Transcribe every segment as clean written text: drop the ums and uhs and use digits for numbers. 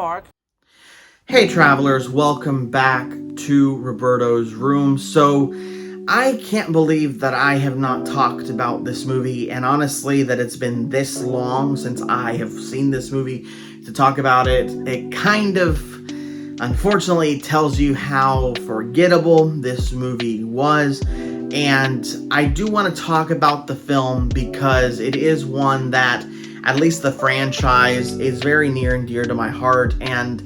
Mark. Hey travelers, welcome back to Roberto's Room. So, I can't believe that I have not talked about this movie, and honestly that it's been this long since I have seen this movie to talk about it. It kind of, unfortunately, tells you how forgettable this movie was, and I do want to talk about the film because it is one that, at least the franchise, is very near and dear to my heart, and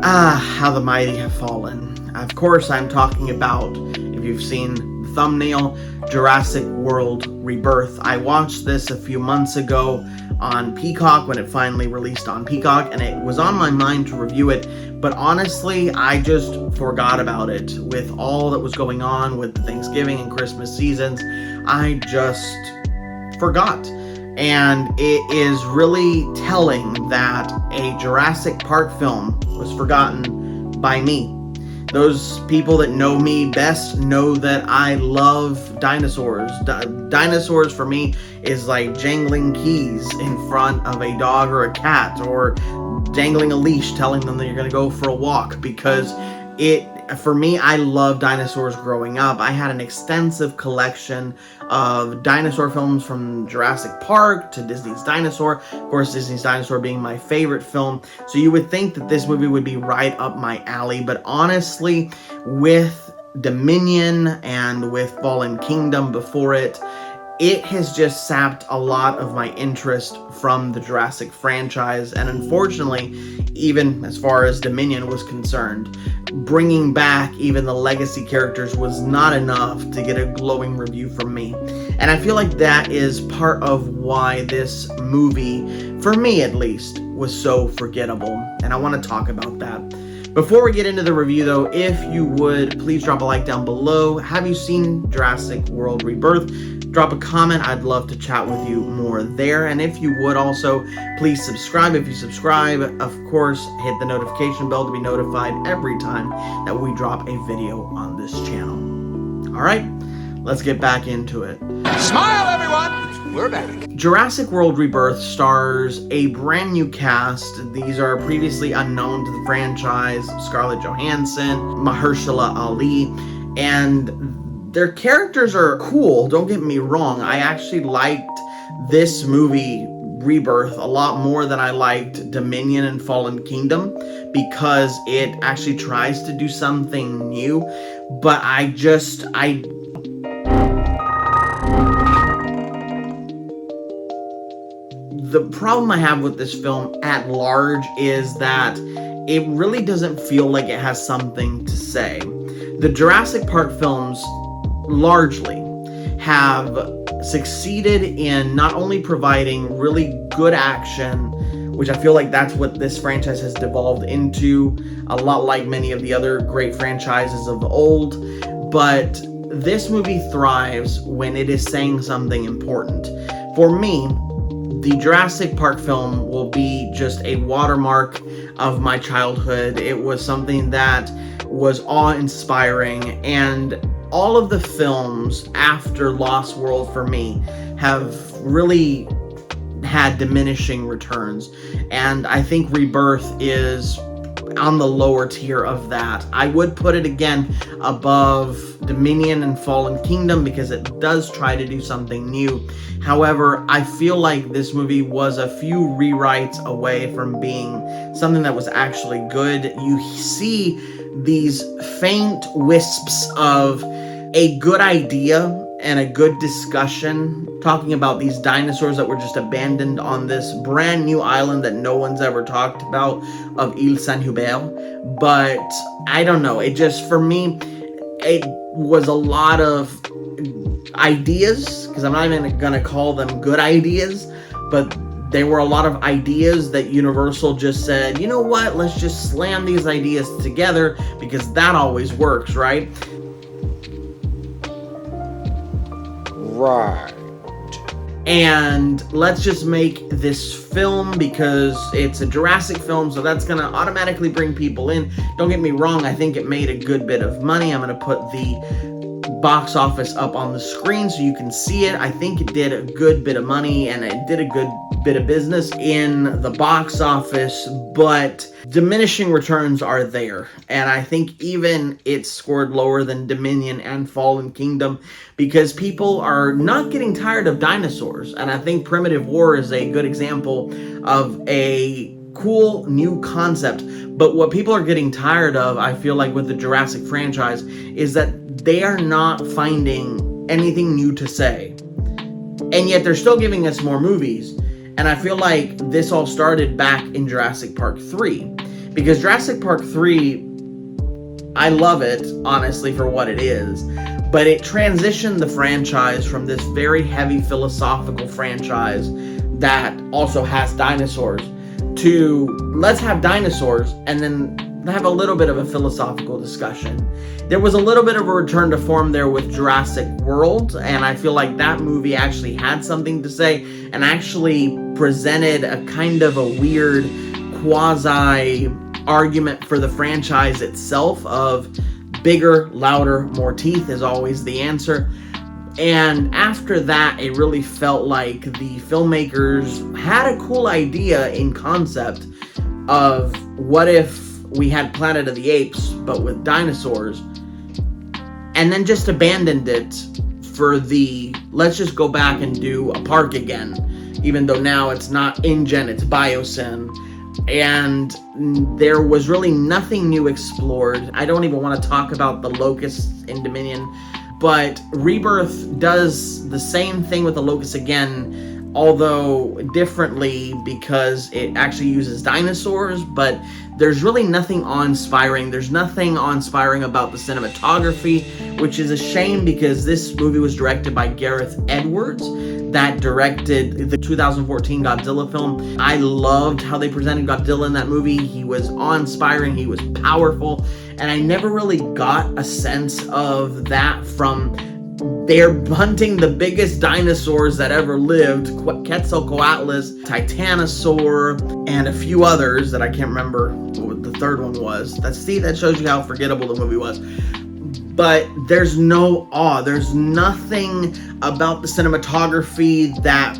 how the mighty have fallen. Of course, I'm talking about, if you've seen the thumbnail, Jurassic World Rebirth. I watched this a few months ago on Peacock when it finally released on Peacock, and it was on my mind to review it, but honestly, I just forgot about it. With all that was going on with the Thanksgiving and Christmas seasons, I just forgot. And it is really telling that a Jurassic Park film was forgotten by me. Those people that know me best know that I love dinosaurs. Dinosaurs for me is like jangling keys in front of a dog or a cat, or dangling a leash telling them that you're going to go for a walk, because for me, I love dinosaurs growing up. I had an extensive collection of dinosaur films, from Jurassic Park to Disney's Dinosaur. Of course, Disney's Dinosaur being my favorite film. So you would think that this movie would be right up my alley. But honestly, with Dominion and with Fallen Kingdom before it, it has just sapped a lot of my interest from the Jurassic franchise, and unfortunately, even as far as Dominion was concerned, bringing back even the legacy characters was not enough to get a glowing review from me. And I feel like that is part of why this movie, for me at least, was so forgettable, and I want to talk about that. Before we get into the review though, if you would, please drop a like down below. Have you seen Jurassic World Rebirth? Drop a comment. I'd love to chat with you more there. And if you would also, please subscribe. If you subscribe, of course, hit the notification bell to be notified every time that we drop a video on this channel. All right, let's get back into it. Smile, everyone! We're back. Jurassic World Rebirth stars a brand new cast. These are previously unknown to the franchise: Scarlett Johansson, Mahershala Ali, and their characters are cool, don't get me wrong. I actually liked this movie, Rebirth, a lot more than I liked Dominion and Fallen Kingdom, because it actually tries to do something new, but the problem I have with this film at large is that it really doesn't feel like it has something to say. The Jurassic Park films largely have succeeded in not only providing really good action, which I feel like that's what this franchise has devolved into, a lot like many of the other great franchises of old, but this movie thrives when it is saying something important. For me, the Jurassic Park film will be just a watermark of my childhood. It was something that was awe-inspiring, and all of the films after Lost World for me have really had diminishing returns, and I think Rebirth is on the lower tier of that. I would put it again above Dominion and Fallen Kingdom because it does try to do something new. However, I feel like this movie was a few rewrites away from being something that was actually good. You see these faint wisps of a good idea and a good discussion talking about these dinosaurs that were just abandoned on this brand new island that no one's ever talked about, of Ile Saint-Hubert. But I don't know, it just, for me, it was a lot of ideas, because I'm not even gonna call them good ideas, but there were a lot of ideas that Universal just said, you know what, let's just slam these ideas together because that always works, right? Right. And let's just make this film because it's a Jurassic film, so that's gonna automatically bring people in. Don't get me wrong, I think it made a good bit of money. I'm gonna put the box office up on the screen so you can see it. I think it did a good bit of money, and it did a good bit of business in the box office, but diminishing returns are there. And I think even it scored lower than Dominion and Fallen Kingdom because people are not getting tired of dinosaurs. And I think Primitive War is a good example of a cool new concept. But what people are getting tired of, I feel like, with the Jurassic franchise is that they are not finding anything new to say. And yet they're still giving us more movies. And I feel like this all started back in Jurassic Park 3. Because Jurassic Park 3, I love it, honestly, for what it is. But it transitioned the franchise from this very heavy philosophical franchise that also has dinosaurs to let's have dinosaurs and then have a little bit of a philosophical discussion. There was a little bit of a return to form there with Jurassic World, and I feel like that movie actually had something to say and actually presented a kind of a weird quasi argument for the franchise itself of bigger, louder, more teeth is always the answer. And after that, it really felt like the filmmakers had a cool idea in concept of what if we had Planet of the Apes, but with dinosaurs, and then just abandoned it for the, let's just go back and do a park again, even though now it's not InGen, it's Biosyn. And there was really nothing new explored. I don't even want to talk about the locusts in Dominion, but Rebirth does the same thing with the locusts again, although differently because it actually uses dinosaurs, but there's really nothing awe-inspiring. There's nothing awe-inspiring about the cinematography, which is a shame because this movie was directed by Gareth Edwards that directed the 2014 Godzilla film. I loved how they presented Godzilla in that movie. He was awe-inspiring, he was powerful, and I never really got a sense of that from they're hunting the biggest dinosaurs that ever lived, Quetzalcoatlus, Titanosaur, and a few others that I can't remember what the third one was. That shows you how forgettable the movie was. But there's no awe. There's nothing about the cinematography that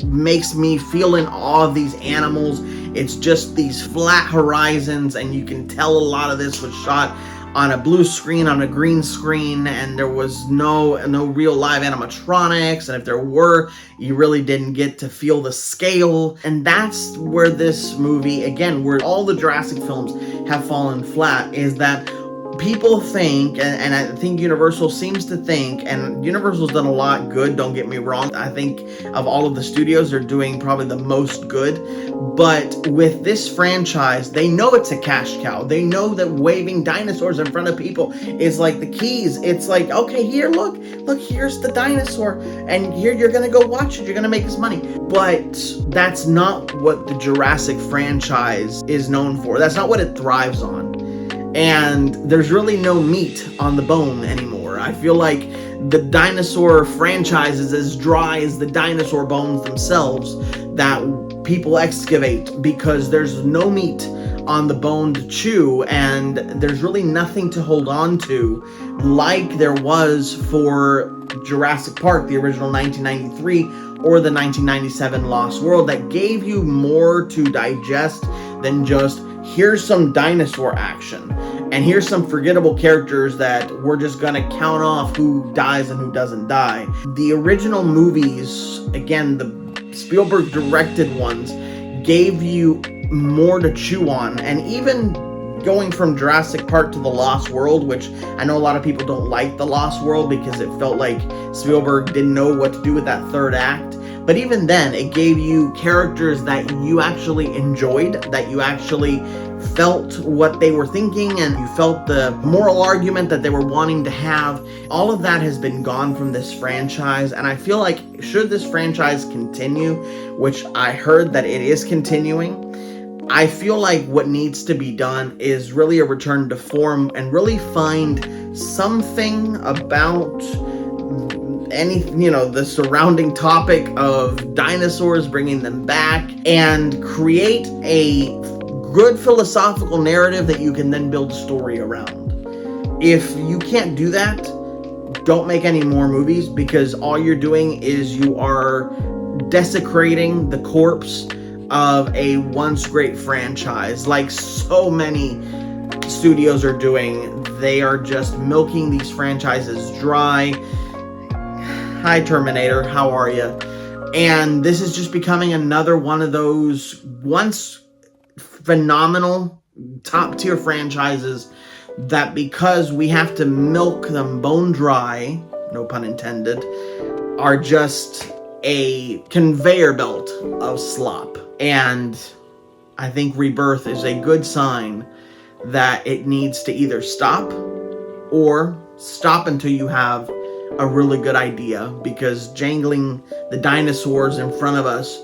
makes me feel in awe of these animals. It's just these flat horizons, and you can tell a lot of this was shot on a blue screen, on a green screen, and there was no real live animatronics, and if there were, you really didn't get to feel the scale. And that's where this movie, again, where all the Jurassic films have fallen flat, is that people think, and I think Universal seems to think, and Universal's done a lot good, don't get me wrong. I think of all of the studios, they're doing probably the most good. But with this franchise, they know it's a cash cow. They know that waving dinosaurs in front of people is like the keys. It's like, okay, here, look, here's the dinosaur, and here you're gonna go watch it, you're gonna make this money. But that's not what the Jurassic franchise is known for. That's not what it thrives on. And there's really no meat on the bone anymore. I feel like the dinosaur franchise is as dry as the dinosaur bones themselves that people excavate, because there's no meat on the bone to chew, and there's really nothing to hold on to like there was for Jurassic Park, the original 1993, or the 1997 Lost World, that gave you more to digest than just here's some dinosaur action and here's some forgettable characters that we're just gonna count off who dies and who doesn't die. The original movies, again, the Spielberg directed ones, gave you more to chew on. And even going from Jurassic Park to The Lost World, which I know a lot of people don't like The Lost World because it felt like Spielberg didn't know what to do with that third act. But even then, it gave you characters that you actually enjoyed, that you actually felt what they were thinking, and you felt the moral argument that they were wanting to have. All of that has been gone from this franchise, and I feel like should this franchise continue, which I heard that it is continuing, I feel like what needs to be done is really a return to form and really find something about the surrounding topic of dinosaurs, bringing them back, and create a good philosophical narrative that you can then build a story around. If you can't do that, don't make any more movies, because all you're doing is you are desecrating the corpse of a once great franchise, like so many studios are doing. They are just milking these franchises dry. Hi, Terminator, how are you? And this is just becoming another one of those once phenomenal top tier franchises that, because we have to milk them bone dry, no pun intended, are just a conveyor belt of slop. And I think Rebirth is a good sign that it needs to either stop or stop until you have a really good idea, because jangling the dinosaurs in front of us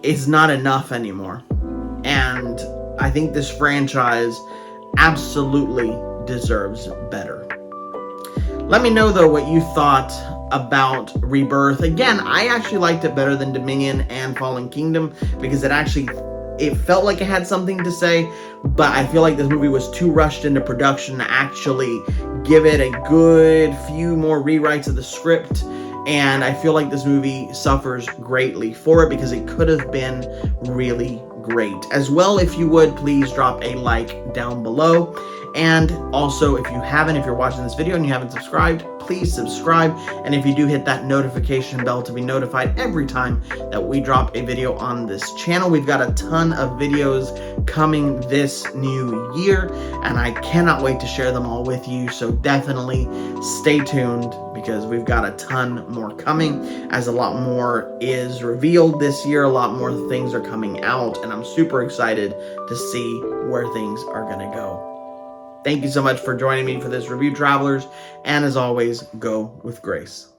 is not enough anymore. And I think this franchise absolutely deserves better. Let me know, though, what you thought about Rebirth. Again, I actually liked it better than Dominion and Fallen Kingdom, because it felt like it had something to say, but I feel like this movie was too rushed into production to actually give it a good few more rewrites of the script. And I feel like this movie suffers greatly for it, because it could have been really great. As well, if you would, please drop a like down below. And also, if you're watching this video and you haven't subscribed, please subscribe. And if you do, hit that notification bell to be notified every time that we drop a video on this channel. We've got a ton of videos coming this new year, and I cannot wait to share them all with you. So definitely stay tuned, because we've got a ton more coming, as a lot more is revealed this year. A lot more things are coming out, and I'm super excited to see where things are going to go. Thank you so much for joining me for this review, travelers, and as always, go with grace.